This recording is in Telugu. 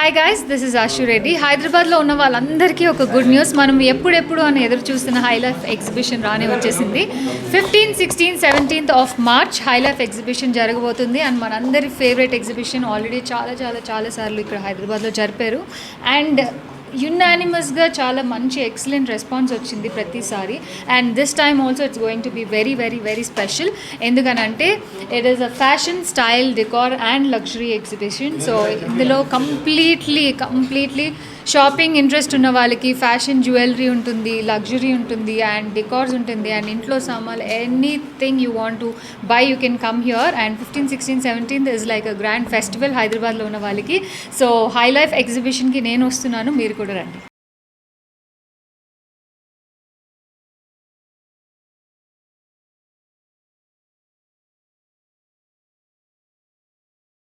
హాయ్ గైస్, దిస్ ఇస్ ఆశు రెడ్డి. హైదరాబాద్లో ఉన్న వాళ్ళందరికీ ఒక గుడ్ న్యూస్. మనం ఎప్పుడెప్పుడు అని ఎదురు చూస్తున్న హై లైఫ్ ఎగ్జిబిషన్ రానే వచ్చేసింది. 15, 16, 17th of March high life exhibition జరగబోతుంది. అండ్ మనందరి ఫేవరెట్ ఎగ్జిబిషన్ ఆల్రెడీ చాలా సార్లు ఇక్కడ హైదరాబాద్లో జరిపారు. అండ్ యునానిమస్గా చాలా మంచి ఎక్సలెంట్ రెస్పాన్స్ వచ్చింది ప్రతిసారి. And this time also it's going to be very special. ఎందుకనంటే it is a fashion, style, decor and luxury exhibition. So ఇందులో కంప్లీట్లీ షాపింగ్ ఇంట్రెస్ట్ ఉన్న వాళ్ళకి ఫ్యాషన్, జ్యువెలరీ ఉంటుంది, లగ్జరీ ఉంటుంది అండ్ డెకార్స్ ఉంటుంది అండ్ ఇంట్లో సామాన్లు anything you want to buy you can come here. And 15, 16, 17th is like a grand festival హైదరాబాద్లో ఉన్న వాళ్ళకి. సో హై లైఫ్ ఎగ్జిబిషన్కి నేను వస్తున్నాను, మీరు కూడా రండి.